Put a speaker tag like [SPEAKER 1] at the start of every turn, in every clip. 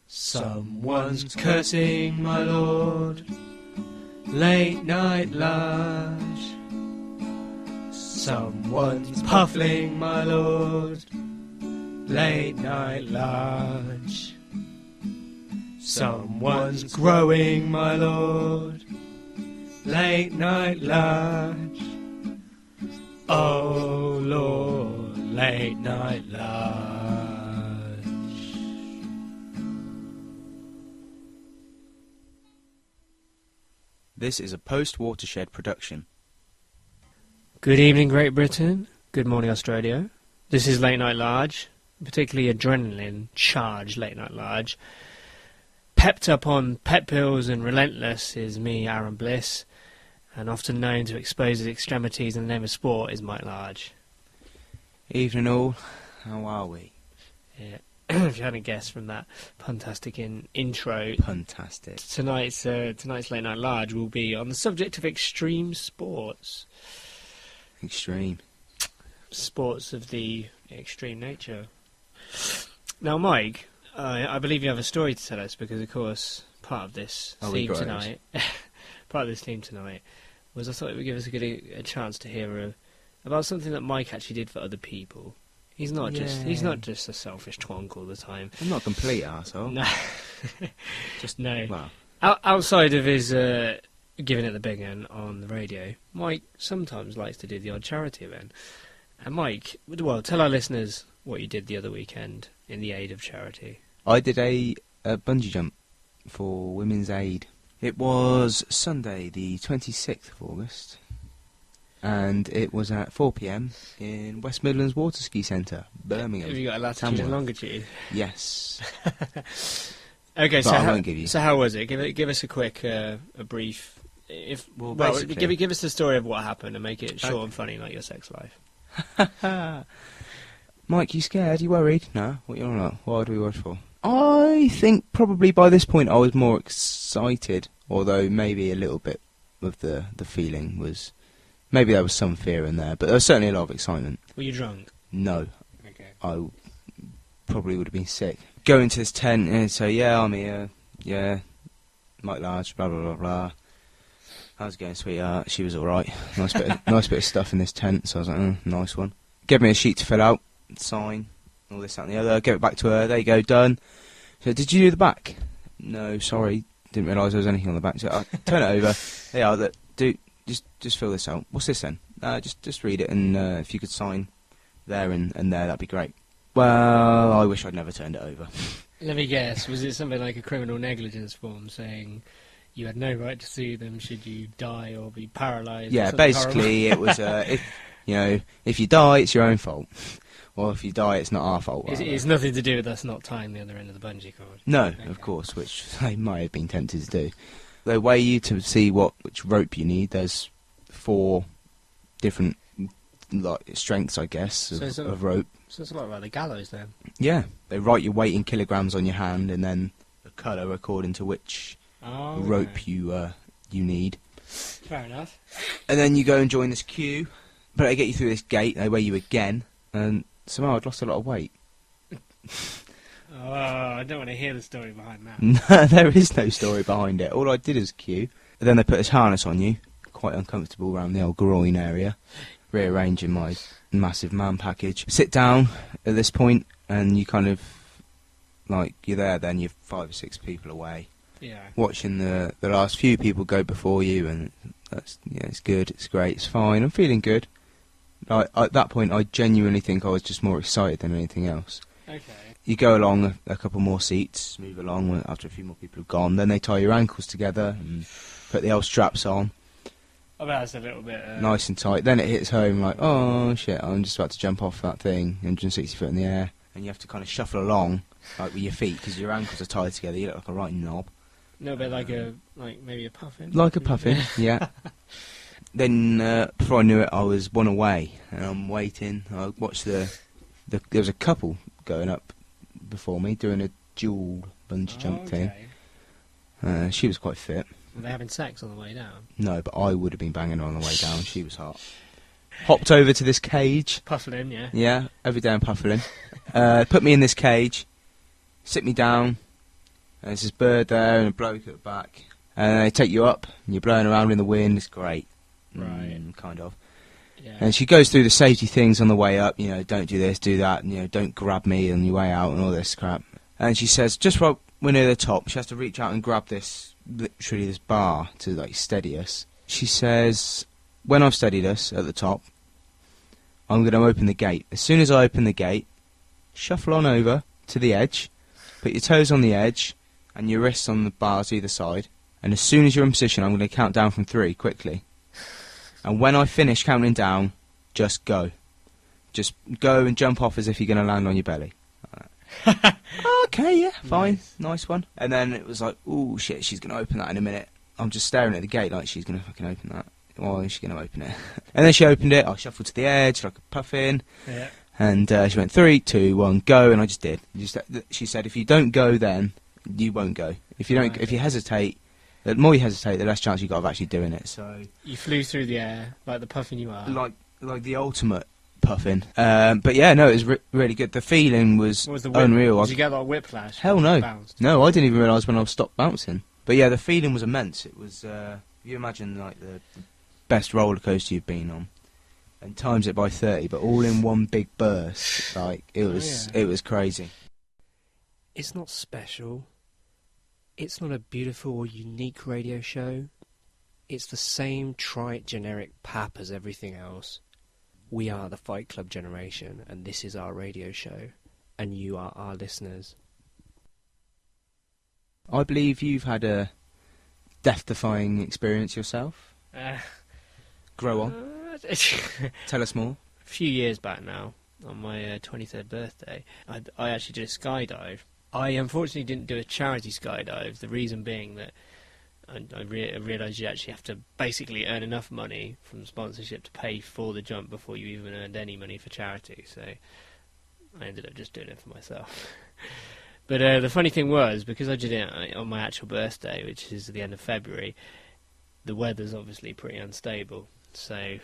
[SPEAKER 1] Someone's cursing my lord, late night large. Someone's puffling my lord, late night large. Someone's growing my lord, late night large. Oh Lord, late night large.
[SPEAKER 2] This is a post-Watershed production.
[SPEAKER 1] Good evening, Great Britain. Good morning, Australia. This is Late Night Large, particularly adrenaline-charged Late Night Large. Pepped up on pet pills and relentless is me, Aaron Bliss, and often known to expose his extremities in the name of sport is Mike Large.
[SPEAKER 2] Evening all, how are we?
[SPEAKER 1] Yeah. If you hadn't guessed from that fantastic intro,
[SPEAKER 2] Fantastic.
[SPEAKER 1] tonight's Late Night Large will be on the subject of extreme sports.
[SPEAKER 2] Extreme.
[SPEAKER 1] Sports of the extreme nature. Now, Mike, I believe you have a story to tell us because, of course, part of this theme tonight was I thought it would give us a chance to hear about something that Mike actually did for other people. He's not just a selfish twonk all the time.
[SPEAKER 2] I'm not a complete arsehole.
[SPEAKER 1] No. Just no.
[SPEAKER 2] Well.
[SPEAKER 1] Outside of his giving it the big one on the radio, Mike sometimes likes to do the odd charity event. And Mike, well, tell our listeners what you did the other weekend in the aid of charity.
[SPEAKER 2] I did a bungee jump for Women's Aid. It was Sunday, the 26th of August. And it was at 4 p.m. in West Midlands Water Ski Centre, Birmingham.
[SPEAKER 1] Have you got a latitude and longitude?
[SPEAKER 2] Yes.
[SPEAKER 1] Okay,
[SPEAKER 2] but I won't give you.
[SPEAKER 1] So how was it? Give us a quick, a brief. Give us the story of what happened and make it short and funny, like your sex life.
[SPEAKER 2] Mike, you scared? You worried? No. What you on about? What are we worried for? I think probably by this point I was more excited, although maybe a little bit of the feeling was. Maybe there was some fear in there, but there was certainly a lot of excitement.
[SPEAKER 1] Were you drunk?
[SPEAKER 2] No.
[SPEAKER 1] Okay.
[SPEAKER 2] I probably would have been sick. Going to this tent and say, yeah, I'm here, yeah, Mike Large, blah, blah, blah, blah. How's it going, sweetheart? She was alright. Nice bit of stuff in this tent, so I was like, nice one. Gave me a sheet to fill out, sign, all this, that and the other. Gave it back to her, there you go, done. So, did you do the back? No, sorry, didn't realise there was anything on the back. So, I turn it over, there you are, Just fill this out. What's this then? Just read it, and if you could sign there and there, that'd be great. Well, I wish I'd never turned it over.
[SPEAKER 1] Let me guess. Was it something like a criminal negligence form saying you had no right to sue them should you die or be paralysed?
[SPEAKER 2] Yeah, basically it was if you die, it's your own fault. Or if you die, it's not our fault.
[SPEAKER 1] It's nothing to do with us not tying the other end of the bungee cord.
[SPEAKER 2] No, okay. Of course, which they might have been tempted to do. They weigh you to see which rope you need. There's 4 different strengths, I guess, of rope.
[SPEAKER 1] So it's a lot like the gallows then.
[SPEAKER 2] Yeah, they write your weight in kilograms on your hand, and then the colour according to which rope you need.
[SPEAKER 1] Fair enough.
[SPEAKER 2] And then you go and join this queue, but they get you through this gate. They weigh you again, and somehow I'd lost a lot of weight.
[SPEAKER 1] Oh, I don't want to hear the story behind that.
[SPEAKER 2] No, there is no story behind it. All I did is queue. And then they put this harness on you, quite uncomfortable around the old groin area, rearranging my massive man package. Sit down at this point, and you kind of, you're there then, you're 5 or 6 people away.
[SPEAKER 1] Yeah.
[SPEAKER 2] Watching the last few people go before you, and it's good, it's great, it's fine, I'm feeling good. At that point, I genuinely think I was just more excited than anything else.
[SPEAKER 1] Okay.
[SPEAKER 2] You go along a couple more seats, move along after a few more people have gone. Then they tie your ankles together and put the old straps on.
[SPEAKER 1] Oh, that's a little bit...
[SPEAKER 2] nice and tight. Then it hits home like, oh, shit, I'm just about to jump off that thing, 160 foot in the air. And you have to kind of shuffle along with your feet because your ankles are tied together. You look like a right knob.
[SPEAKER 1] A little bit like maybe a puffin.
[SPEAKER 2] Like a puffin, yeah. Then, before I knew it, I was one away. And I'm waiting. I watched there was a couple going up before me doing a dual bungee jump thing. She was quite fit.
[SPEAKER 1] Were they having sex on the way down?
[SPEAKER 2] No, but I would have been banging her on the way down. She was hot. Hopped over to this cage.
[SPEAKER 1] Puffling, yeah.
[SPEAKER 2] Yeah, every day I'm puffling. Put me in this cage, sit me down, And there's this bird there and a bloke at the back. And they take you up, and you're blowing around in the wind. It's great.
[SPEAKER 1] Right.
[SPEAKER 2] Kind of.
[SPEAKER 1] Yeah.
[SPEAKER 2] And she goes through the safety things on the way up, don't do this, do that, and, don't grab me on your way out and all this crap. And she says, just while we're near the top, she has to reach out and grab literally this bar to, like, steady us. She says, when I've steadied us at the top, I'm going to open the gate. As soon as I open the gate, shuffle on over to the edge, put your toes on the edge, and your wrists on the bars either side. And as soon as you're in position, I'm going to count down from 3 quickly. And when I finish counting down, just go. Just go and jump off as if you're going to land on your belly. Okay, yeah, fine. Nice one. And then it was like, ooh, shit, she's going to open that in a minute. I'm just staring at the gate like she's going to fucking open that. Why is she going to open it? And then she opened it. I shuffled to the edge like a puffin. Yeah. And she went 3, 2, 1, go. And I just did. She said, if you don't go then, you won't go. If you don't, if you hesitate, the more you hesitate, the less chance you got of actually doing it. So
[SPEAKER 1] you flew through the air like the puffin you are.
[SPEAKER 2] Like the ultimate puffin. But yeah, no, it was really good. The feeling was unreal.
[SPEAKER 1] Did you get like whiplash?
[SPEAKER 2] Hell no.
[SPEAKER 1] Bounced?
[SPEAKER 2] No, I didn't even realise when I stopped bouncing. But yeah, the feeling was immense. It was. You imagine like the best roller coaster you've been on, and times it by 30, but all in one big burst. Like it was. It was crazy.
[SPEAKER 1] It's not special. It's not a beautiful or unique radio show. It's the same trite, generic pap as everything else. We are the Fight Club generation, and this is our radio show, and you are our listeners.
[SPEAKER 2] I believe you've had a death-defying experience yourself. Grow on. Tell us more.
[SPEAKER 1] A few years back now, on my 23rd birthday, I actually did a skydive. I unfortunately didn't do a charity skydive, the reason being that I realised you actually have to basically earn enough money from sponsorship to pay for the jump before you even earned any money for charity, so I ended up just doing it for myself. But the funny thing was, because I did it on my actual birthday, which is the end of February, the weather's obviously pretty unstable, so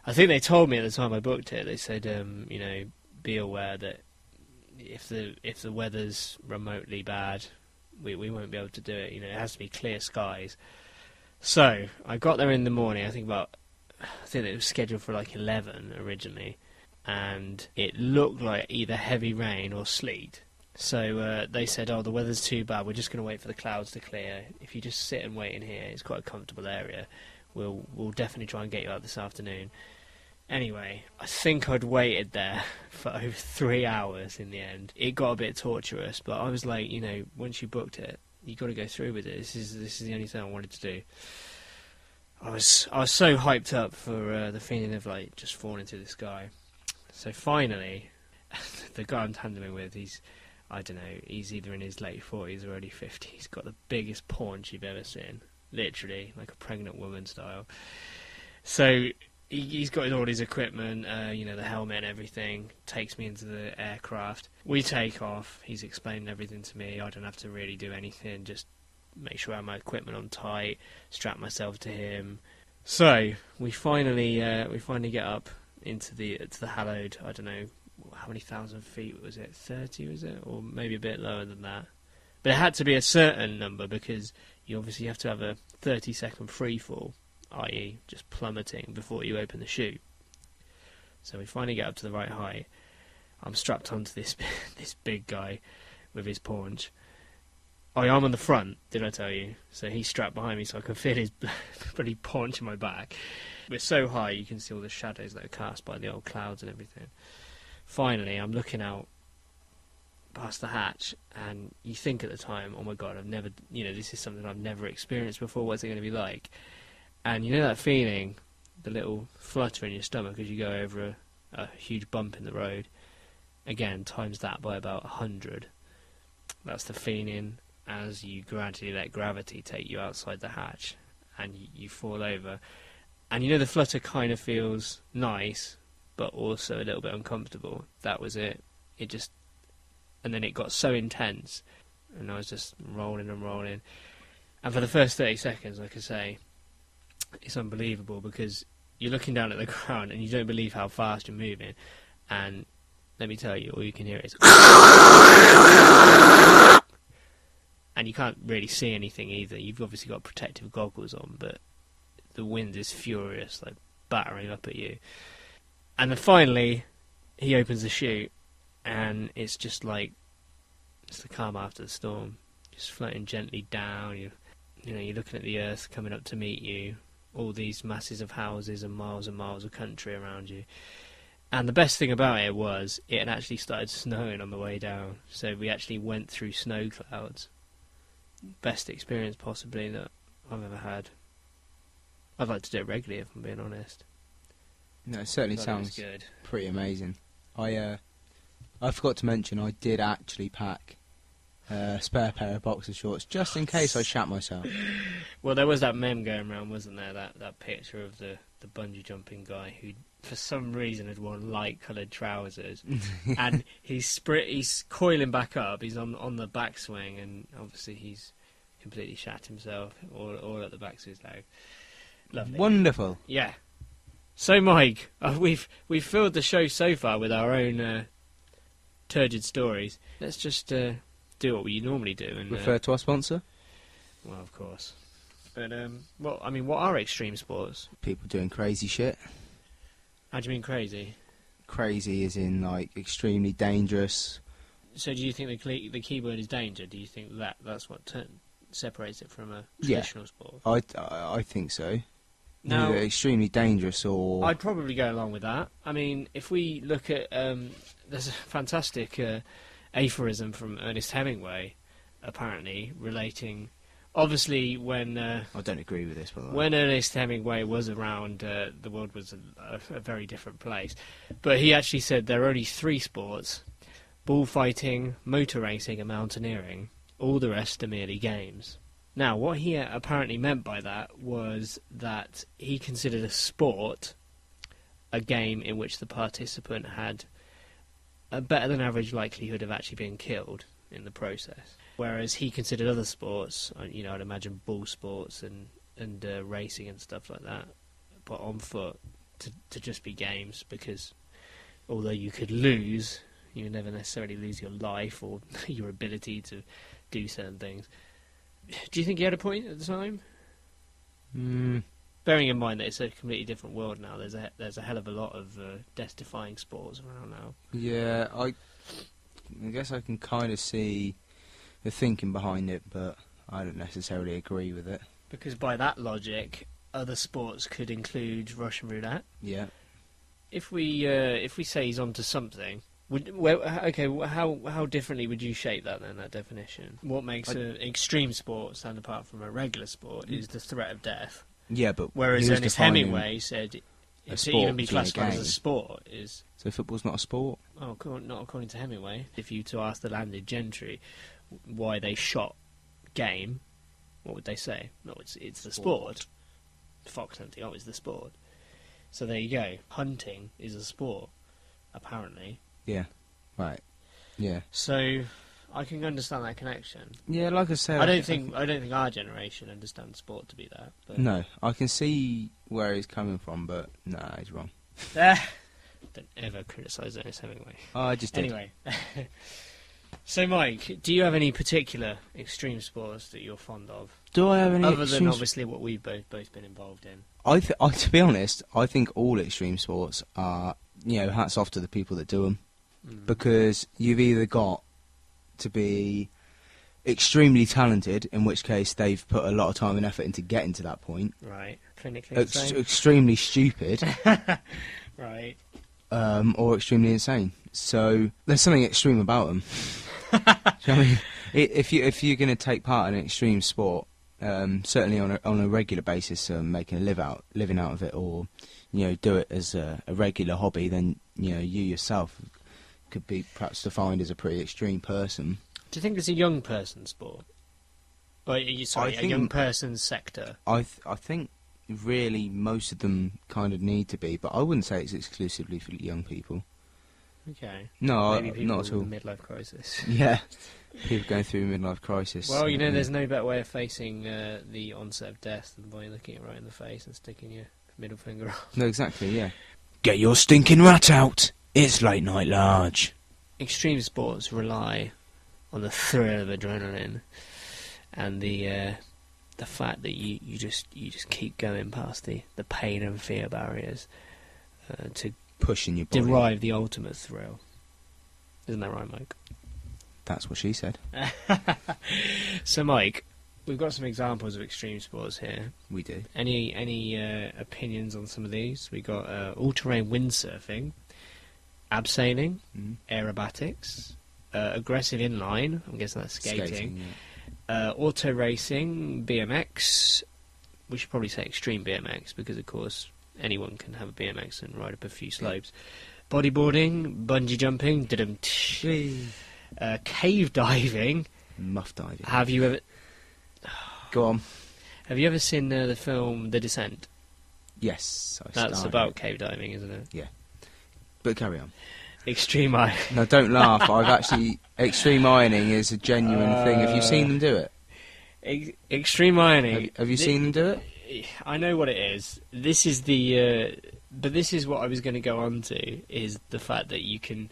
[SPEAKER 1] I think they told me at the time I booked it, they said, be aware that if the weather's remotely bad, we won't be able to do it. It has to be clear skies. So I got there in the morning. I think it was scheduled for like 11 originally, and it looked like either heavy rain or sleet. So they said, "Oh, the weather's too bad. We're just going to wait for the clouds to clear. If you just sit and wait in here, it's quite a comfortable area. We'll definitely try and get you out this afternoon." Anyway, I think I'd waited there for over 3 hours in the end. It got a bit torturous, but I was like, once you booked it, you got to go through with it. This is the only thing I wanted to do. I was so hyped up for the feeling of like just falling through the sky. So finally, the guy I'm tandeming with, he's either in his late 40s or early 50s. He's got the biggest paunch you've ever seen, literally like a pregnant woman style. So he's got all his equipment, the helmet and everything, takes me into the aircraft. We take off, he's explaining everything to me, I don't have to really do anything, just make sure I have my equipment on tight, strap myself to him. So, we finally get up into the hallowed, I don't know, how many thousand feet was it, 30 was it, or maybe a bit lower than that. But it had to be a certain number, because you obviously have to have a 30-second free fall, i.e. just plummeting before you open the chute. So we finally get up to the right height. I'm strapped onto this big guy with his paunch. I'm on the front, did I tell you? So he's strapped behind me so I can feel his bloody paunch in my back. We're so high you can see all the shadows that are cast by the old clouds and everything. Finally, I'm looking out past the hatch, and you think at the time, oh my god, I've never, this is something I've never experienced before, what's it going to be like? And you know that feeling, the little flutter in your stomach as you go over a huge bump in the road? Again, times that by about 100. That's the feeling as you gradually let gravity take you outside the hatch and you fall over. And the flutter kind of feels nice, but also a little bit uncomfortable. That was it. And then it got so intense, and I was just rolling and rolling. And for the first 30 seconds, like I say, it's unbelievable, because you're looking down at the ground and you don't believe how fast you're moving, and let me tell you, all you can hear is and you can't really see anything either. You've obviously got protective goggles on, but the wind is furious, like battering up at you. And then finally, he opens the chute, and it's just like it's the calm after the storm, just floating gently down. You're looking at the earth coming up to meet you, all these masses of houses and miles of country around you. And the best thing about it was it had actually started snowing on the way down, so we actually went through snow clouds. Best experience possibly that I've ever had. I'd like to do it regularly, if I'm being honest.
[SPEAKER 2] No, it certainly
[SPEAKER 1] But
[SPEAKER 2] sounds
[SPEAKER 1] it was good.
[SPEAKER 2] pretty amazing. I forgot to mention I did actually pack a spare pair of boxer shorts just in case I shat myself.
[SPEAKER 1] Well, there was that meme going around, wasn't there? That picture of the bungee jumping guy who, for some reason, had worn light coloured trousers, and he's coiling back up. He's on the backswing, and obviously he's completely shat himself, all at the backs of his leg. Lovely.
[SPEAKER 2] Wonderful.
[SPEAKER 1] Yeah. So, Mike, we've filled the show so far with our own turgid stories. Let's just do what we normally do and
[SPEAKER 2] Refer to our sponsor?
[SPEAKER 1] well, of course. But what are extreme sports?
[SPEAKER 2] People doing crazy shit.
[SPEAKER 1] How do you mean crazy?
[SPEAKER 2] Crazy is in, like, extremely dangerous.
[SPEAKER 1] So, do you think the key word is danger? Do you think that's what separates it from a traditional sport?
[SPEAKER 2] I think so.
[SPEAKER 1] Now,
[SPEAKER 2] Either extremely dangerous or...
[SPEAKER 1] I'd probably go along with that. I mean, if we look at... there's a fantastic aphorism from Ernest Hemingway, apparently, relating... Obviously, when...
[SPEAKER 2] I don't agree with this, by the way.
[SPEAKER 1] when Ernest Hemingway was around, the world was a very different place. But he actually said there are only 3 sports: bullfighting, motor racing and mountaineering. All the rest are merely games. Now, what he apparently meant by that was that he considered a sport a game in which the participant had a better than average likelihood of actually being killed in the process. Whereas he considered other sports, I'd imagine bull sports and racing and stuff like that, but on foot, to just be games, because although you could lose, you would never necessarily lose your life or your ability to do certain things. Do you think he had a point at the time? Bearing in mind that it's a completely different world now, there's a hell of a lot of death-defying sports around now.
[SPEAKER 2] Yeah, I guess I can kind of see the thinking behind it, but I don't necessarily agree with it.
[SPEAKER 1] Because by that logic, other sports could include Russian roulette.
[SPEAKER 2] Yeah.
[SPEAKER 1] If we say he's onto something, how differently would you shape that then? That definition. What makes an extreme sport stand apart from a regular sport is the threat of death.
[SPEAKER 2] Yeah, but
[SPEAKER 1] whereas Ernest Hemingway said to even be classified as a sport is...
[SPEAKER 2] So football's not a sport?
[SPEAKER 1] Oh, not according to Hemingway. If you to ask the landed gentry why they shot game, what would they say? No, it's the sport. Fox hunting, it's the sport. So there you go. Hunting is a sport, apparently.
[SPEAKER 2] Yeah, right. Yeah.
[SPEAKER 1] So I can understand that connection.
[SPEAKER 2] Yeah, like I said,
[SPEAKER 1] I don't think our generation understands sport to be that. But
[SPEAKER 2] no, I can see where he's coming from, but no, he's wrong.
[SPEAKER 1] Don't ever criticise Ernest Hemingway.
[SPEAKER 2] Oh, I just did.
[SPEAKER 1] Anyway. So, Mike, do you have any particular extreme sports that you're fond of?
[SPEAKER 2] Do I have any
[SPEAKER 1] other than obviously what we've both been involved in?
[SPEAKER 2] To be honest, I think all extreme sports are, hats off to the people that do them, because you've either got to be extremely talented, in which case they've put a lot of time and effort into getting to that point.
[SPEAKER 1] Right, clinically insane.
[SPEAKER 2] Extremely stupid.
[SPEAKER 1] Right.
[SPEAKER 2] Or extremely insane. So there's something extreme about them. Do you know what I mean? If you're going to take part in an extreme sport, certainly on a regular basis, making a living out of it, or do it as a regular hobby, then you yourself could be perhaps defined as a pretty extreme person.
[SPEAKER 1] Do you think it's a young person sport? Or a young person's sector?
[SPEAKER 2] I think really most of them kind of need to be, but I wouldn't say it's exclusively for young people.
[SPEAKER 1] Okay.
[SPEAKER 2] No,
[SPEAKER 1] maybe people
[SPEAKER 2] not at all.
[SPEAKER 1] with a midlife crisis.
[SPEAKER 2] Yeah, people going through a midlife crisis.
[SPEAKER 1] Well, there's no better way of facing the onset of death than by looking it right in the face and sticking your middle finger up.
[SPEAKER 2] No, exactly, yeah. Get your stinking rat out! It's late night large.
[SPEAKER 1] Extreme sports rely on the thrill of adrenaline, and the fact that you just keep going past the pain and fear barriers to
[SPEAKER 2] Pushing your body.
[SPEAKER 1] derive the ultimate thrill. Isn't that right, Mike?
[SPEAKER 2] That's what she said.
[SPEAKER 1] So, Mike, we've got some examples of extreme sports here.
[SPEAKER 2] We do.
[SPEAKER 1] Any opinions on some of these? We got all-terrain windsurfing, abseiling, aerobatics, aggressive inline. I'm guessing that's skating. Auto racing, BMX. We should probably say extreme BMX because, of course, anyone can have a BMX and ride up a few slopes. Bodyboarding, bungee jumping, cave diving.
[SPEAKER 2] Muff diving.
[SPEAKER 1] Have you ever?
[SPEAKER 2] Go on.
[SPEAKER 1] Have you ever seen the film The Descent?
[SPEAKER 2] Yes.
[SPEAKER 1] That's about cave diving, isn't it?
[SPEAKER 2] Yeah. But carry on.
[SPEAKER 1] Extreme ironing.
[SPEAKER 2] No, don't laugh. Extreme ironing is a genuine thing. Have you seen them do it?
[SPEAKER 1] Extreme ironing.
[SPEAKER 2] Have you seen them do it?
[SPEAKER 1] I know what it is. This is but this is what I was going to go on to, is the fact that you can...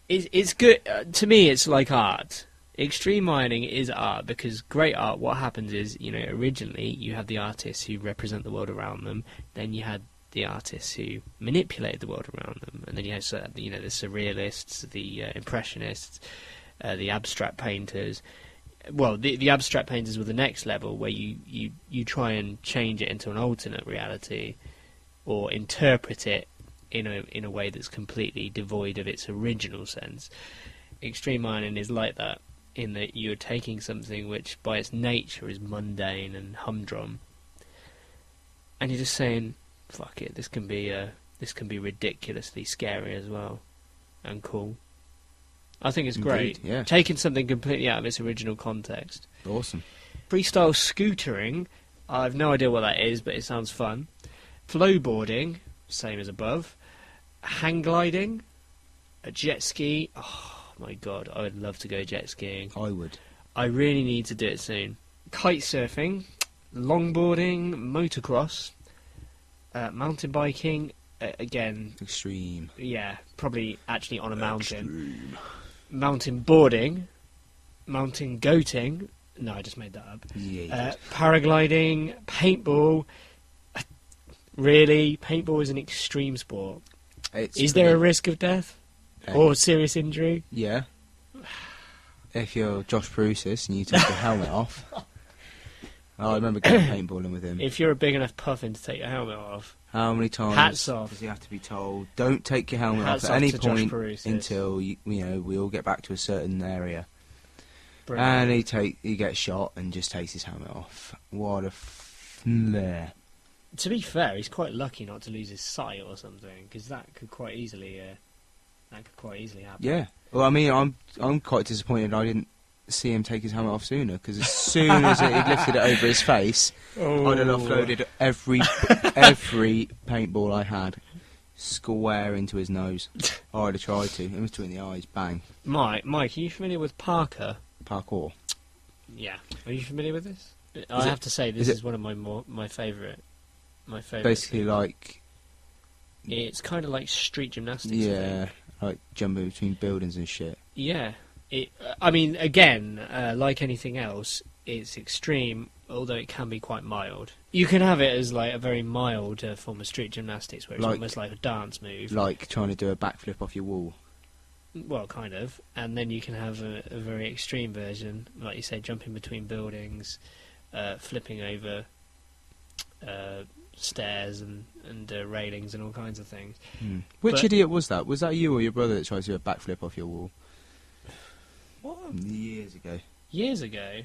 [SPEAKER 1] It's good. To me, it's like art. Extreme ironing is art, because great art, what happens is, originally you have the artists who represent the world around them, then you had the artists who manipulated the world around them, and then you have the surrealists, the impressionists, the abstract painters. Well, the abstract painters were the next level, where you try and change it into an alternate reality, or interpret it in a way that's completely devoid of its original sense. Extreme ironing is like that, in that you're taking something which by its nature is mundane and humdrum, and you're just saying, fuck it, this can be ridiculously scary as well, and cool. I think it's great.
[SPEAKER 2] Indeed, yeah.
[SPEAKER 1] Taking something completely out of its original context.
[SPEAKER 2] Awesome.
[SPEAKER 1] Freestyle scootering, I have no idea what that is, but it sounds fun. Flowboarding, same as above. Hang gliding, a jet ski. Oh my god, I would love to go jet skiing.
[SPEAKER 2] I would.
[SPEAKER 1] I really need to do it soon. Kite surfing, longboarding, motocross, mountain biking, again...
[SPEAKER 2] Extreme.
[SPEAKER 1] Yeah, probably actually on a mountain.
[SPEAKER 2] Extreme.
[SPEAKER 1] Mountain boarding, mountain goating. No, I just made that up.
[SPEAKER 2] Yeah.
[SPEAKER 1] Paragliding, paintball. Really? Paintball is an extreme sport. Is there a risk of death? Or serious injury?
[SPEAKER 2] Yeah. If you're Josh Bruces and you take your helmet off. I remember going paintballing with him.
[SPEAKER 1] If you're a big enough puffin to take your helmet off.
[SPEAKER 2] How many times
[SPEAKER 1] Hats off.
[SPEAKER 2] does he have to be told, don't take your helmet
[SPEAKER 1] Hats
[SPEAKER 2] off
[SPEAKER 1] off
[SPEAKER 2] at any
[SPEAKER 1] to Josh
[SPEAKER 2] point
[SPEAKER 1] Bruces.
[SPEAKER 2] until we all get back to a certain area.
[SPEAKER 1] Brilliant.
[SPEAKER 2] And he gets shot and just takes his helmet off. What a flare.
[SPEAKER 1] To be fair, he's quite lucky not to lose his sight or something, because that could quite easily happen.
[SPEAKER 2] Yeah. Well, I mean, I'm quite disappointed I didn't see him take his helmet off sooner, because as soon as he lifted it over his face, I'd have offloaded every paintball I had square into his nose. I'd have tried to. It was between the eyes. Bang.
[SPEAKER 1] Mike, are you familiar with Parkour?
[SPEAKER 2] Parkour.
[SPEAKER 1] Yeah. Are you familiar with this? I have to say, this is one of my favourite.
[SPEAKER 2] Basically, like...
[SPEAKER 1] It's kind of like street gymnastics.
[SPEAKER 2] Yeah, like jumping between buildings and shit.
[SPEAKER 1] Yeah. I mean, again, like anything else, it's extreme, although it can be quite mild. You can have it as like a very mild form of street gymnastics, where it's almost like a dance move. Like
[SPEAKER 2] trying to do a backflip off your wall.
[SPEAKER 1] Well, kind of. And then you can have a very extreme version, like you say, jumping between buildings, flipping over stairs and railings and all kinds of things.
[SPEAKER 2] Which idiot was that? Was that you or your brother that tried to do a backflip off your wall?
[SPEAKER 1] What?
[SPEAKER 2] Years ago.
[SPEAKER 1] Years ago?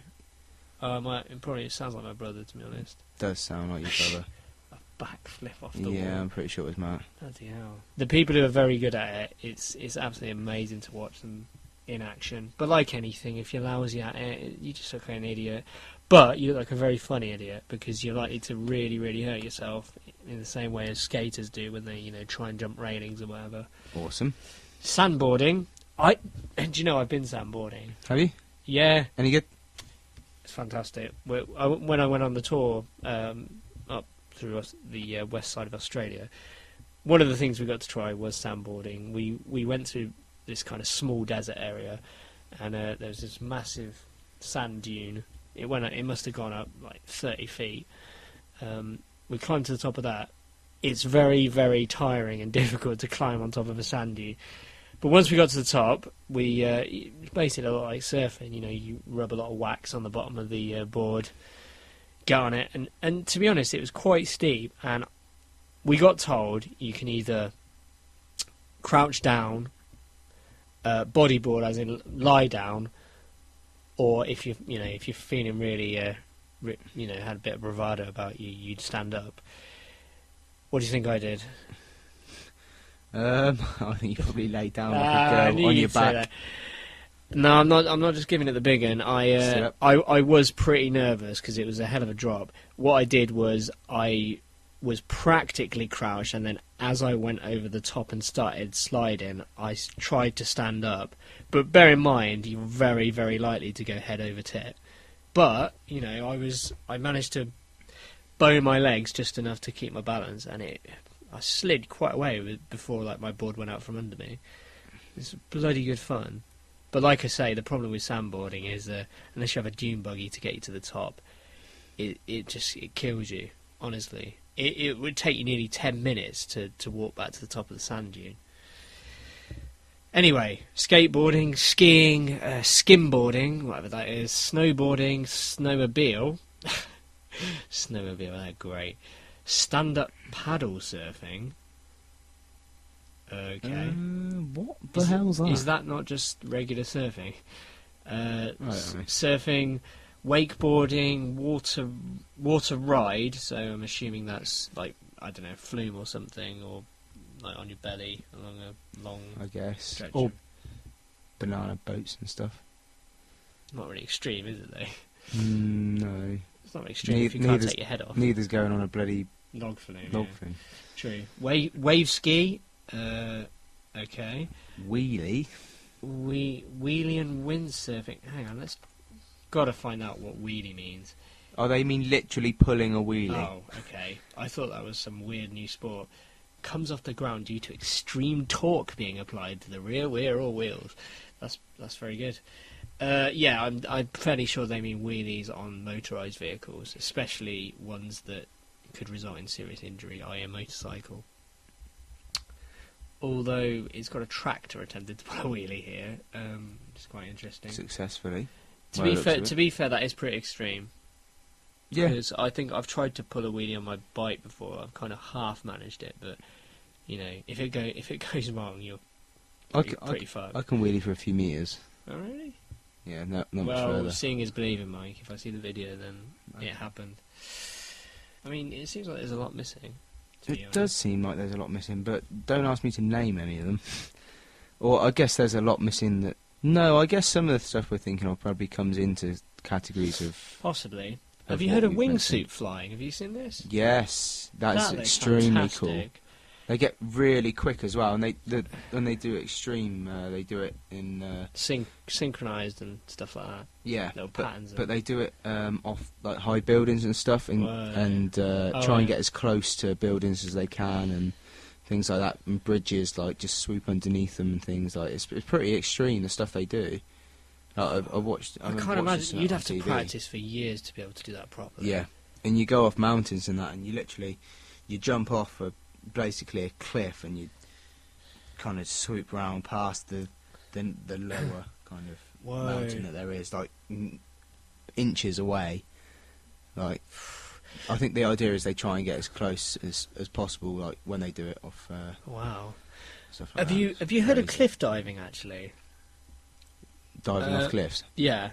[SPEAKER 1] It probably sounds like my brother, to be honest.
[SPEAKER 2] Does sound like your brother.
[SPEAKER 1] A backflip off the wall.
[SPEAKER 2] Yeah, I'm pretty sure it was Matt.
[SPEAKER 1] Bloody hell. The people who are very good at it, it's absolutely amazing to watch them in action. But like anything, if you're lousy at it, you just look like an idiot. But you look like a very funny idiot, because you're likely to really, really hurt yourself in the same way as skaters do when they, try and jump railings or whatever.
[SPEAKER 2] Awesome.
[SPEAKER 1] Sandboarding. Do you know I've been sandboarding?
[SPEAKER 2] Have you?
[SPEAKER 1] Yeah.
[SPEAKER 2] Any good?
[SPEAKER 1] It's fantastic. When I went on the tour up through the west side of Australia, one of the things we got to try was sandboarding. We went to this kind of small desert area, and there was this massive sand dune. It must have gone up like 30 feet. We climbed to the top of that. It's very, very tiring and difficult to climb on top of a sand dune. But once we got to the top, we basically a lot like surfing. You know, you rub a lot of wax on the bottom of the board, get on it, and to be honest, it was quite steep. And we got told you can either crouch down, bodyboard, as in lie down, or if you're feeling really, had a bit of bravado about you, you'd stand up. What do you think I did?
[SPEAKER 2] I think you probably laid down like a girl on your back.
[SPEAKER 1] No, I'm not just giving it the big one. I was pretty nervous because it was a hell of a drop. What I did was I was practically crouched, and then as I went over the top and started sliding, I tried to stand up. But bear in mind, you're very, very likely to go head over tip. But I managed to bow my legs just enough to keep my balance, and I slid quite away before my board went out from under me. It's bloody good fun. But like I say, the problem with sandboarding is unless you have a dune buggy to get you to the top, it kills you, honestly. It would take you nearly 10 minutes to walk back to the top of the sand dune. Anyway, skateboarding, skiing, skimboarding, whatever that is, snowboarding, snowmobile. Snowmobile, they're great. Stand-up paddle surfing. Okay.
[SPEAKER 2] What the hell's that?
[SPEAKER 1] Is that not just regular surfing?
[SPEAKER 2] Right.
[SPEAKER 1] Surfing, wakeboarding, water ride. So I'm assuming that's flume or something, or on your belly along a long.
[SPEAKER 2] I guess.
[SPEAKER 1] Stretch.
[SPEAKER 2] Or banana boats and stuff.
[SPEAKER 1] Not really extreme, is it though?
[SPEAKER 2] No.
[SPEAKER 1] It's not really extreme if you can't take your head off.
[SPEAKER 2] Neither's going on a bloody
[SPEAKER 1] log flume.
[SPEAKER 2] Log
[SPEAKER 1] yeah.
[SPEAKER 2] flume.
[SPEAKER 1] True. Wave ski. Okay.
[SPEAKER 2] Wheelie.
[SPEAKER 1] Wheelie and windsurfing. Hang on, gotta find out what wheelie means.
[SPEAKER 2] Oh, they mean literally pulling a wheelie.
[SPEAKER 1] Oh, okay. I thought that was some weird new sport. Comes off the ground due to extreme torque being applied to the rear or wheels. That's very good. Yeah, I'm fairly sure they mean wheelies on motorised vehicles, especially ones that could result in serious injury, i.e. a motorcycle. Although it's got a tractor attempted to pull a wheelie here, it's quite interesting.
[SPEAKER 2] Successfully.
[SPEAKER 1] To be fair, that is pretty extreme.
[SPEAKER 2] Yeah.
[SPEAKER 1] Because I think I've tried to pull a wheelie on my bike before. I've kind of half managed it, but if it goes wrong, you're pretty fucked.
[SPEAKER 2] I can wheelie for a few metres.
[SPEAKER 1] Oh really?
[SPEAKER 2] Yeah, not much
[SPEAKER 1] well,
[SPEAKER 2] further.
[SPEAKER 1] seeing is believing, Mike. If I see the video, then it happened. I mean, it seems like there's a lot missing.
[SPEAKER 2] It does seem like there's a lot missing, but don't ask me to name any of them. Or I guess there's a lot missing that... No, I guess some of the stuff we're thinking of probably comes into categories of...
[SPEAKER 1] Possibly. Have you heard of wingsuit flying? Have you seen this?
[SPEAKER 2] Yes, that's extremely
[SPEAKER 1] fantastic.
[SPEAKER 2] Cool. They get really quick as well, and when they do extreme, they do it in...
[SPEAKER 1] synchronised and stuff like that.
[SPEAKER 2] Yeah,
[SPEAKER 1] little patterns.
[SPEAKER 2] But they do it off high buildings and stuff, and try and get as close to buildings as they can, and things like that, and bridges, just swoop underneath them and things like. It's pretty extreme, the stuff they do. I
[SPEAKER 1] can't imagine you'd have to practice for years to be able to do that properly.
[SPEAKER 2] Yeah, and you go off mountains and that, and you jump off basically a cliff, and you kind of swoop round past the lower kind of mountain that there is, inches away. I think the idea is they try and get as close as possible, when they do it off.
[SPEAKER 1] Wow.
[SPEAKER 2] Stuff like
[SPEAKER 1] Have you heard of cliff diving actually?
[SPEAKER 2] Diving off cliffs?
[SPEAKER 1] Yeah.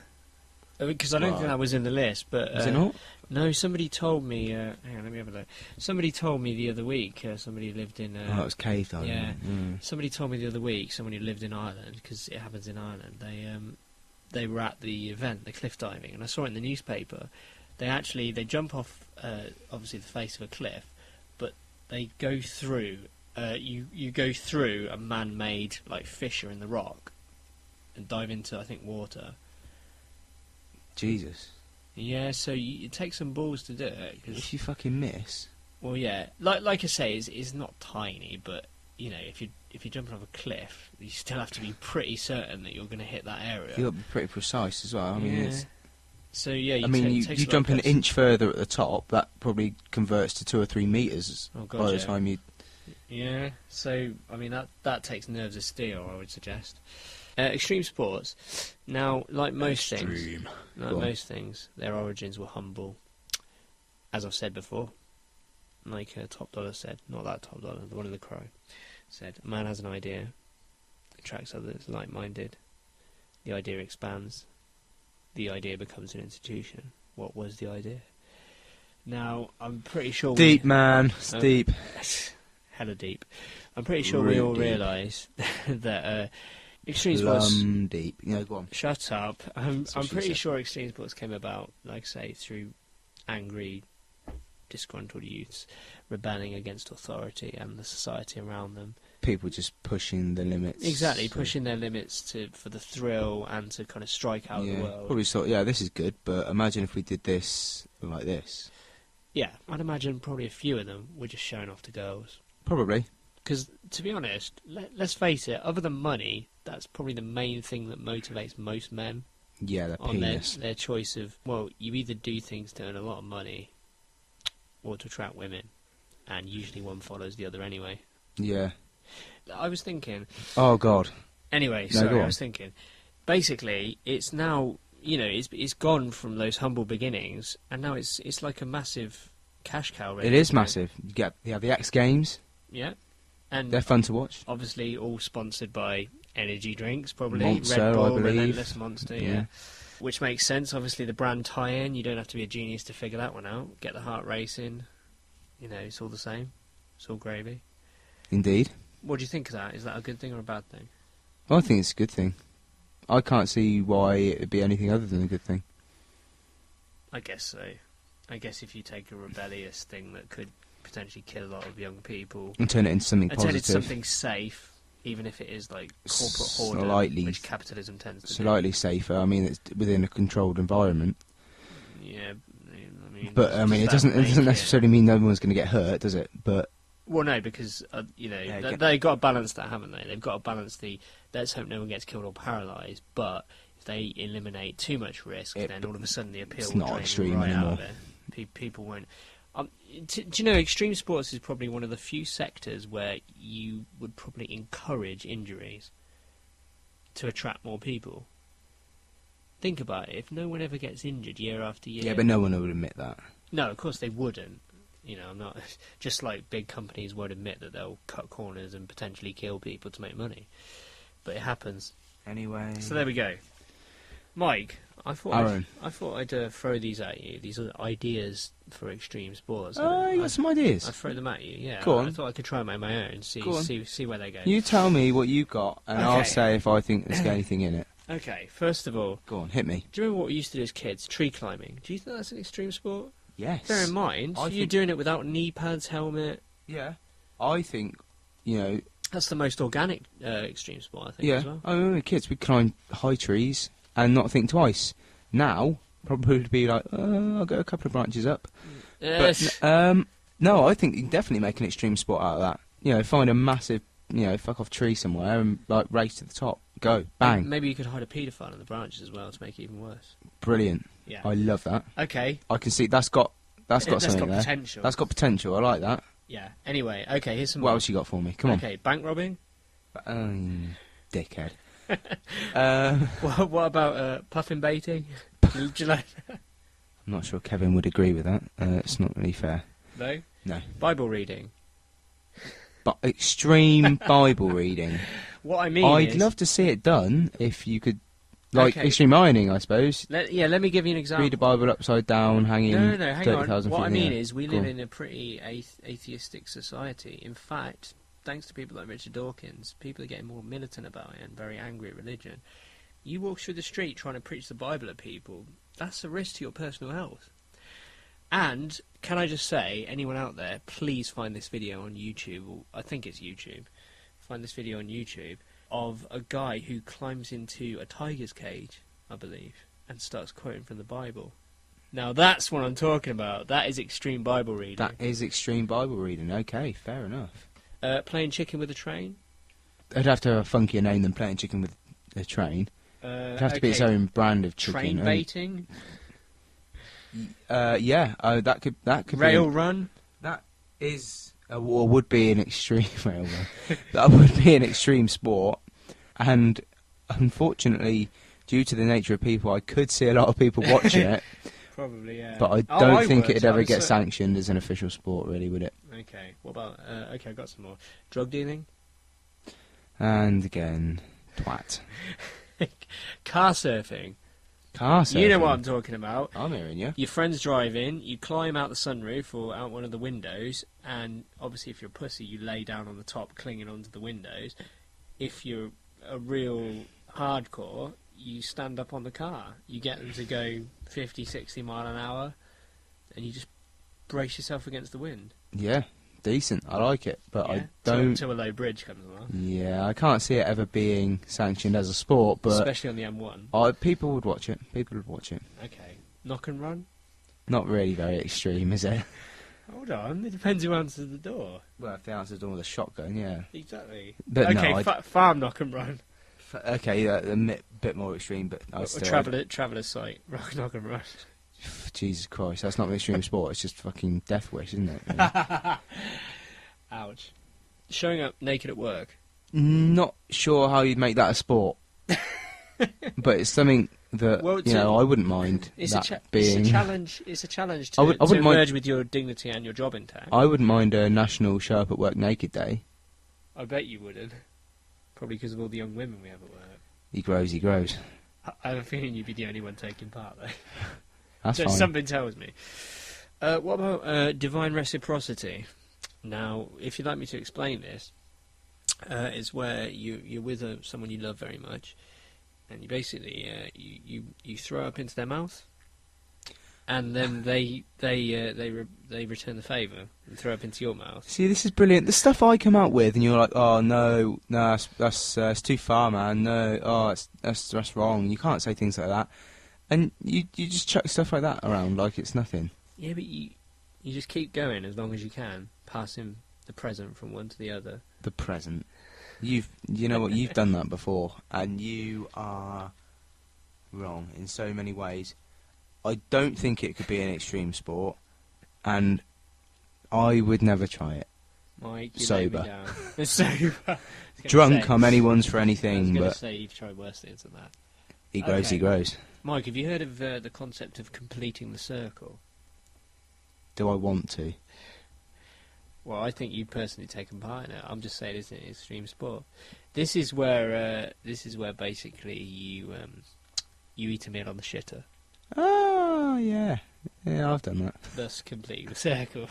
[SPEAKER 1] Because I don't think that was in the list, but...
[SPEAKER 2] Is it not?
[SPEAKER 1] No, somebody told me... hang on, let me have a look. Somebody told me the other week, somebody who lived in...
[SPEAKER 2] that was cave diving.
[SPEAKER 1] Yeah. Somebody told me the other week, someone who lived in Ireland, because it happens in Ireland, they were at the event, the cliff diving, and I saw it in the newspaper. They jump off, obviously, the face of a cliff, but they go through... you go through a man-made, fissure in the rock, and dive into, I think, water.
[SPEAKER 2] Jesus.
[SPEAKER 1] Yeah, so it takes some balls to do it.
[SPEAKER 2] If you fucking miss...
[SPEAKER 1] Well, yeah. Like I say, it's not tiny, but, if you're jumping off a cliff, you still have to be pretty certain that you're going to hit that area.
[SPEAKER 2] You've got to be pretty precise as well. I mean,
[SPEAKER 1] So yeah,
[SPEAKER 2] I mean, you
[SPEAKER 1] takes a lot
[SPEAKER 2] jump
[SPEAKER 1] of
[SPEAKER 2] an
[SPEAKER 1] guts.
[SPEAKER 2] inch further at the top, that probably converts to 2 or 3 meters
[SPEAKER 1] Oh, God,
[SPEAKER 2] by the
[SPEAKER 1] yeah.
[SPEAKER 2] time you.
[SPEAKER 1] Yeah, so I mean that takes nerves of steel, I would suggest. Extreme sports. Now, like most things, their origins were humble. As I've said before, like Top Dollar said, not that Top Dollar, the one in the Crow, said, a man has an idea, attracts others like-minded, the idea expands, the idea becomes an institution. What was the idea? Now, I'm pretty sure
[SPEAKER 2] Deep, man. It's deep.
[SPEAKER 1] Hella deep. I'm pretty sure we all realise that extreme sports...
[SPEAKER 2] deep. Yeah, go on.
[SPEAKER 1] Shut up. I'm pretty
[SPEAKER 2] said.
[SPEAKER 1] sure extreme sports came about, like I say, through angry, disgruntled youths rebelling against authority and the society around them.
[SPEAKER 2] People just pushing the limits.
[SPEAKER 1] Exactly, pushing their limits for the thrill and to kind of strike out the world.
[SPEAKER 2] Probably thought, yeah, this is good, but imagine if we did this like this.
[SPEAKER 1] Yeah, I'd imagine probably a few of them were just showing off to girls.
[SPEAKER 2] Probably.
[SPEAKER 1] Because, to be honest, let's face it, other than money, that's probably the main thing that motivates most men.
[SPEAKER 2] Yeah, their
[SPEAKER 1] on
[SPEAKER 2] penis.
[SPEAKER 1] their choice of, well, you either do things to earn a lot of money or to attract women, and usually one follows the other anyway.
[SPEAKER 2] Yeah.
[SPEAKER 1] I was thinking...
[SPEAKER 2] Oh, God.
[SPEAKER 1] Anyway,
[SPEAKER 2] No,
[SPEAKER 1] sorry,
[SPEAKER 2] go
[SPEAKER 1] I
[SPEAKER 2] on.
[SPEAKER 1] was thinking... Basically, it's now, it's gone from those humble beginnings, and now it's like a massive cash cow. Really,
[SPEAKER 2] It is
[SPEAKER 1] isn't it?
[SPEAKER 2] massive. You have the X Games.
[SPEAKER 1] Yeah. And
[SPEAKER 2] They're fun to watch.
[SPEAKER 1] obviously all sponsored by energy drinks, probably.
[SPEAKER 2] Monster,
[SPEAKER 1] Red Bull,
[SPEAKER 2] I believe.
[SPEAKER 1] Relentless Monster, yeah.
[SPEAKER 2] Yeah.
[SPEAKER 1] Which makes sense, obviously the brand tie-in, you don't have to be a genius to figure that one out. Get the heart racing, it's all the same. It's all gravy.
[SPEAKER 2] Indeed.
[SPEAKER 1] What do you think of that? Is that a good thing or a bad thing?
[SPEAKER 2] I think it's a good thing. I can't see why it would be anything other than a good thing.
[SPEAKER 1] I guess so. I guess if you take a rebellious thing that could potentially kill a lot of young people
[SPEAKER 2] And turn it into something
[SPEAKER 1] and turn
[SPEAKER 2] positive.
[SPEAKER 1] it to something safe, even if it is like corporate hoarding,
[SPEAKER 2] Slightly.
[SPEAKER 1] which capitalism tends to
[SPEAKER 2] Slightly safer. I mean, it's within a controlled environment.
[SPEAKER 1] do. Yeah, I mean...
[SPEAKER 2] But, I mean, it doesn't necessarily mean no one's going to get hurt, does it? But
[SPEAKER 1] Well, no, because, they've got to balance that, haven't they? They've got to balance the, let's hope no one gets killed or parased, but if they eliminate too much risk, then all of a sudden the appeal
[SPEAKER 2] it's
[SPEAKER 1] will
[SPEAKER 2] not
[SPEAKER 1] drain
[SPEAKER 2] extreme
[SPEAKER 1] right out
[SPEAKER 2] anymore.
[SPEAKER 1] of it. People won't... do you know, extreme sports is probably one of the few sectors where you would probably encourage injuries to attract more people. Think about it. If no one ever gets injured year after year...
[SPEAKER 2] yeah, but no one would admit that.
[SPEAKER 1] No, of course they wouldn't. I'm not... Just like big companies won't admit that they'll cut corners and potentially kill people to make money. But it happens.
[SPEAKER 2] Anyway.
[SPEAKER 1] So there we go. Mike, I thought
[SPEAKER 2] Aaron.
[SPEAKER 1] I'd throw these at you. These are ideas for extreme sports.
[SPEAKER 2] Oh, you got some ideas.
[SPEAKER 1] I'd throw them at you, yeah.
[SPEAKER 2] Go on.
[SPEAKER 1] I thought I could try them on my own, see
[SPEAKER 2] Go on.
[SPEAKER 1] see where they go.
[SPEAKER 2] You tell me what you got, and I'll
[SPEAKER 1] Okay.
[SPEAKER 2] say if I think there's anything in it.
[SPEAKER 1] Okay, first of all,
[SPEAKER 2] Go on, hit me.
[SPEAKER 1] do you remember what we used to do as kids? Tree climbing. Do you think that's an extreme sport?
[SPEAKER 2] Yes.
[SPEAKER 1] Bear in mind,
[SPEAKER 2] I
[SPEAKER 1] you're
[SPEAKER 2] think-
[SPEAKER 1] doing it without knee pads, helmet.
[SPEAKER 2] Yeah. I think,
[SPEAKER 1] That's the most organic extreme sport, I think,
[SPEAKER 2] yeah.
[SPEAKER 1] as well.
[SPEAKER 2] I remember kids, we'd climb high trees and not think twice. Now, probably would be like, I'll go a couple of branches up.
[SPEAKER 1] Yes.
[SPEAKER 2] But, no, I think you can definitely make an extreme sport out of that. Find a massive, fuck off tree somewhere and, like, race to the top. Go. Bang.
[SPEAKER 1] Maybe you could hide a paedophile in the branches as well to make it even worse.
[SPEAKER 2] Brilliant.
[SPEAKER 1] Yeah.
[SPEAKER 2] I love that.
[SPEAKER 1] Okay.
[SPEAKER 2] I can see that's got something there.
[SPEAKER 1] potential.
[SPEAKER 2] That's got potential. I like that.
[SPEAKER 1] Yeah. Anyway, okay, here's some
[SPEAKER 2] What
[SPEAKER 1] more.
[SPEAKER 2] else you got for me? Come on.
[SPEAKER 1] Okay, bank robbing.
[SPEAKER 2] Dickhead.
[SPEAKER 1] What about puffin baiting? Do you like that?
[SPEAKER 2] I'm not sure Kevin would agree with that. It's not really fair.
[SPEAKER 1] No?
[SPEAKER 2] No.
[SPEAKER 1] Bible reading.
[SPEAKER 2] But extreme Bible reading.
[SPEAKER 1] What I mean
[SPEAKER 2] I'd
[SPEAKER 1] is...
[SPEAKER 2] love to see it done if you could, like
[SPEAKER 1] Okay.
[SPEAKER 2] extreme ironing, I suppose.
[SPEAKER 1] Let me give you an example.
[SPEAKER 2] Read the Bible upside down, hanging
[SPEAKER 1] No, hang on.
[SPEAKER 2] 30,000 feet
[SPEAKER 1] What I
[SPEAKER 2] in the
[SPEAKER 1] mean
[SPEAKER 2] air.
[SPEAKER 1] is we
[SPEAKER 2] Go
[SPEAKER 1] live
[SPEAKER 2] on.
[SPEAKER 1] in a pretty atheistic society. In fact, thanks to people like Richard Dawkins, people are getting more militant about it and very angry at religion. You walk through the street trying to preach the Bible at people, that's a risk to your personal health. And, can I just say, anyone out there, please find this video on YouTube, or I think it's YouTube, find this video on YouTube, of a guy who climbs into a tiger's cage, I believe, and starts quoting from the Bible. Now that's what I'm talking about. That is extreme Bible reading.
[SPEAKER 2] That is extreme Bible reading. Okay, fair enough.
[SPEAKER 1] Playing chicken with a train.
[SPEAKER 2] It'd have to have a funkier name than playing chicken with a train. It'd have to be its
[SPEAKER 1] okay.
[SPEAKER 2] own brand of chicken.
[SPEAKER 1] Train baiting.
[SPEAKER 2] Yeah, that could
[SPEAKER 1] Rail
[SPEAKER 2] be
[SPEAKER 1] run?
[SPEAKER 2] that is or would be an extreme rail run. That would be an extreme sport, and unfortunately, due to the nature of people, I could see a lot of people watching it.
[SPEAKER 1] Probably, yeah.
[SPEAKER 2] But I don't think it'd ever get sanctioned as an official sport, really, would it?
[SPEAKER 1] Okay, what about... okay, I've got some more. Drug dealing?
[SPEAKER 2] And again, twat.
[SPEAKER 1] Car surfing.
[SPEAKER 2] Car surfing?
[SPEAKER 1] You know what I'm talking about.
[SPEAKER 2] I'm hearing you.
[SPEAKER 1] Your friends drive in, you climb out the sunroof or out one of the windows, and obviously if you're a pussy, you lay down on the top, clinging onto the windows. If you're a real hardcore, you stand up on the car. You get them to go 50, 60 mile an hour, and you just brace yourself against the wind.
[SPEAKER 2] Yeah, decent. I like it, but
[SPEAKER 1] Yeah,
[SPEAKER 2] I don't...
[SPEAKER 1] Until a low bridge comes along.
[SPEAKER 2] Yeah, I can't see it ever being sanctioned as a sport, but...
[SPEAKER 1] Especially on the M1.
[SPEAKER 2] People would watch it. People would watch it.
[SPEAKER 1] Okay. Knock and run?
[SPEAKER 2] Not really very extreme, is it?
[SPEAKER 1] Hold on, it depends who answers the door.
[SPEAKER 2] Well, if they answer the door with a shotgun, yeah.
[SPEAKER 1] Exactly.
[SPEAKER 2] But
[SPEAKER 1] okay,
[SPEAKER 2] no,
[SPEAKER 1] farm knock and run.
[SPEAKER 2] Okay, a bit more extreme, but I still...
[SPEAKER 1] Traveller's sight, knock and run.
[SPEAKER 2] Jesus Christ, that's not an extreme sport, it's just fucking death wish, isn't it? Yeah.
[SPEAKER 1] Ouch. Showing up naked at work.
[SPEAKER 2] Not sure how you'd make that a sport. But it's something that, I wouldn't mind being...
[SPEAKER 1] It's a challenge to
[SPEAKER 2] wouldn't
[SPEAKER 1] merge with your dignity and your job intact.
[SPEAKER 2] I wouldn't mind a national show up at work naked day.
[SPEAKER 1] I bet you wouldn't. Probably because of all the young women we have at work.
[SPEAKER 2] He grows.
[SPEAKER 1] I have a feeling you'd be the only one taking part, though.
[SPEAKER 2] That's fine.
[SPEAKER 1] Something tells me. What about divine reciprocity? Now, if you'd like me to explain this, it's where you're with someone you love very much, and you basically you throw up into their mouth, and then they return the favour and throw up into your mouth.
[SPEAKER 2] See, this is brilliant. The stuff I come out with, and you're like, oh no, that's too far, man. No, oh, that's wrong. You can't say things like that, and you just chuck stuff like that around like it's nothing.
[SPEAKER 1] Yeah, but you just keep going as long as you can, passing the present from one to the other.
[SPEAKER 2] The present. You know what? You've done that before, and you are wrong in so many ways. I don't think it could be an extreme sport, and I would never try it.
[SPEAKER 1] Mike, you
[SPEAKER 2] sober.
[SPEAKER 1] let me down. Sober.
[SPEAKER 2] Drunk, I'm anyone's for anything,
[SPEAKER 1] I was
[SPEAKER 2] but...
[SPEAKER 1] to say you've tried worse things than that.
[SPEAKER 2] He grows.
[SPEAKER 1] Mike, have you heard of the concept of completing the circle?
[SPEAKER 2] Do I want to?
[SPEAKER 1] Well, I think you've personally taken part in it. I'm just saying it's an extreme sport. This is where basically you eat a meal on the shitter.
[SPEAKER 2] Oh, yeah. Yeah, I've done that.
[SPEAKER 1] Thus completing the circle.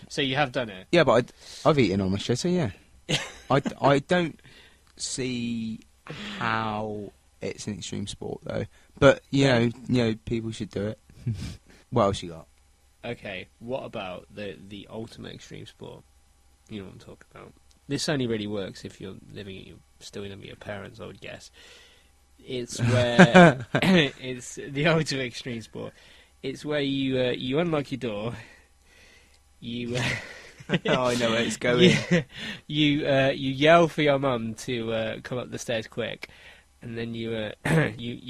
[SPEAKER 1] So you have done it?
[SPEAKER 2] Yeah, but I've eaten on the shitter, yeah. I don't see how it's an extreme sport, though. But, you know, people should do it. What else you got?
[SPEAKER 1] Okay, what about the ultimate extreme sport? You know what I'm talking about. This only really works if you're still living with your parents, I would guess. It's where it's the ultimate extreme sport. It's where you unlock your door. You
[SPEAKER 2] oh, I know where it's going.
[SPEAKER 1] You yell for your mum to come up the stairs quick, and then you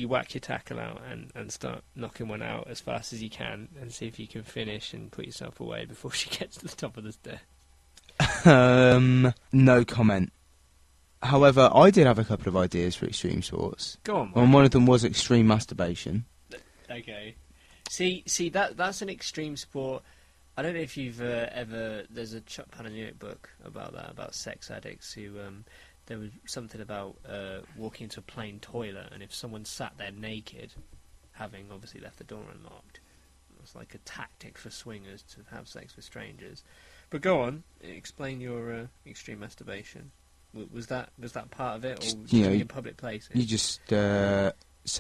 [SPEAKER 1] whack your tackle out and start knocking one out as fast as you can, and see if you can finish and put yourself away before she gets to the top of the stairs.
[SPEAKER 2] No comment. However, I did have a couple of ideas for extreme sports.
[SPEAKER 1] Go on, Mike.
[SPEAKER 2] And one of them was extreme masturbation.
[SPEAKER 1] Okay. See that's an extreme sport. I don't know if you've ever... There's a Chuck Palahniuk book about that, about sex addicts who... there was something about walking into a plain toilet, and if someone sat there naked, having obviously left the door unlocked, it was like a tactic for swingers to have sex with strangers. But go on, explain your extreme masturbation. Was that part of it, or just in public places?
[SPEAKER 2] You just set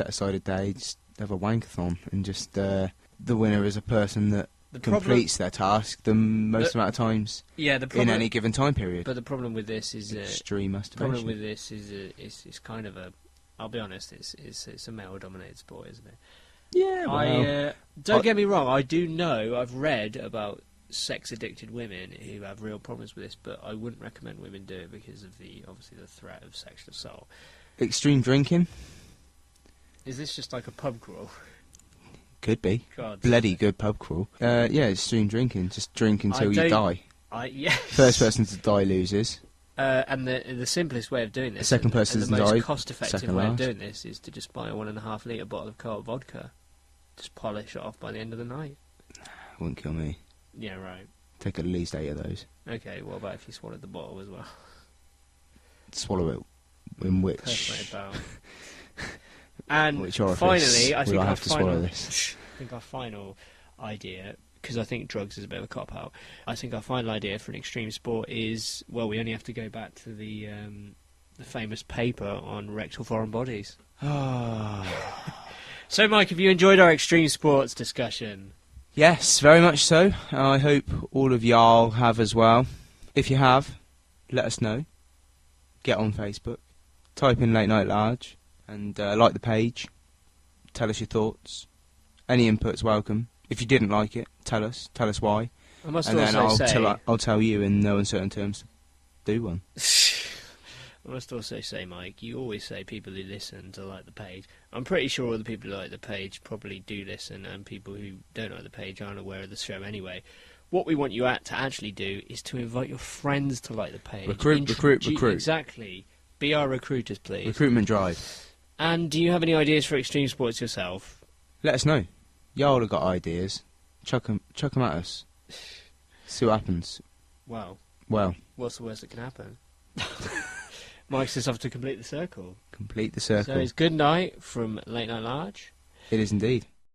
[SPEAKER 2] aside a day, just have a wankathon, and just the winner is a person that completes their task the most amount of times in any given time period.
[SPEAKER 1] But the problem with this is
[SPEAKER 2] extreme masturbation.
[SPEAKER 1] The problem with this is it's kind of a... I'll be honest, it's a male-dominated sport, isn't it?
[SPEAKER 2] Yeah, well...
[SPEAKER 1] Don't get me wrong, I do know, I've read about sex-addicted women who have real problems with this, but I wouldn't recommend women do it because of obviously the threat of sexual assault.
[SPEAKER 2] Extreme drinking?
[SPEAKER 1] Is this just like a pub crawl?
[SPEAKER 2] Could be.
[SPEAKER 1] God.
[SPEAKER 2] Bloody good pub crawl. Yeah, extreme drinking. Just drink until you die.
[SPEAKER 1] Yes.
[SPEAKER 2] First person to die loses.
[SPEAKER 1] And the simplest way of doing this,
[SPEAKER 2] The second person
[SPEAKER 1] and
[SPEAKER 2] to
[SPEAKER 1] the most
[SPEAKER 2] die,
[SPEAKER 1] cost-effective
[SPEAKER 2] second
[SPEAKER 1] way of
[SPEAKER 2] last.
[SPEAKER 1] doing this is to just buy a 1.5 litre bottle of co-op vodka. Just polish it off by the end of the night.
[SPEAKER 2] Wouldn't kill me.
[SPEAKER 1] Yeah, right.
[SPEAKER 2] Take at least 8 of those.
[SPEAKER 1] Okay, what about if you swallowed the bottle as well?
[SPEAKER 2] Swallow it. In which?
[SPEAKER 1] Perforated barrel. And
[SPEAKER 2] Which orifice
[SPEAKER 1] finally, I
[SPEAKER 2] will
[SPEAKER 1] think
[SPEAKER 2] I
[SPEAKER 1] our
[SPEAKER 2] have to
[SPEAKER 1] final,
[SPEAKER 2] swallow this?
[SPEAKER 1] I think our final idea, because I think drugs is a bit of a cop-out, I think our final idea for an extreme sport is, well, we only have to go back to the famous paper on rectal foreign bodies. So, Mike, have you enjoyed our extreme sports discussion?
[SPEAKER 2] Yes, very much so. I hope all of y'all have as well. If you have, let us know. Get on Facebook. Type in Late Night Large. And like the page. Tell us your thoughts. Any input's welcome. If you didn't like it, tell us. Tell us why.
[SPEAKER 1] I must
[SPEAKER 2] And then
[SPEAKER 1] also say...
[SPEAKER 2] I'll tell you in no uncertain terms to do one.
[SPEAKER 1] I must also say, Mike, you always say people who listen to like the page. I'm pretty sure all the people who like the page probably do listen, and people who don't like the page aren't aware of the show anyway. What we want you to actually do is to invite your friends to like the page.
[SPEAKER 2] Recruit.
[SPEAKER 1] Exactly. Be our recruiters, please.
[SPEAKER 2] Recruitment drive.
[SPEAKER 1] And do you have any ideas for extreme sports yourself?
[SPEAKER 2] Let us know. Y'all have got ideas. Chuck 'em at us. See what happens.
[SPEAKER 1] Well,
[SPEAKER 2] What's
[SPEAKER 1] the worst that can happen? Mike's just off to complete the circle.
[SPEAKER 2] Complete the circle.
[SPEAKER 1] So it's good night from Late Night Large.
[SPEAKER 2] It is indeed.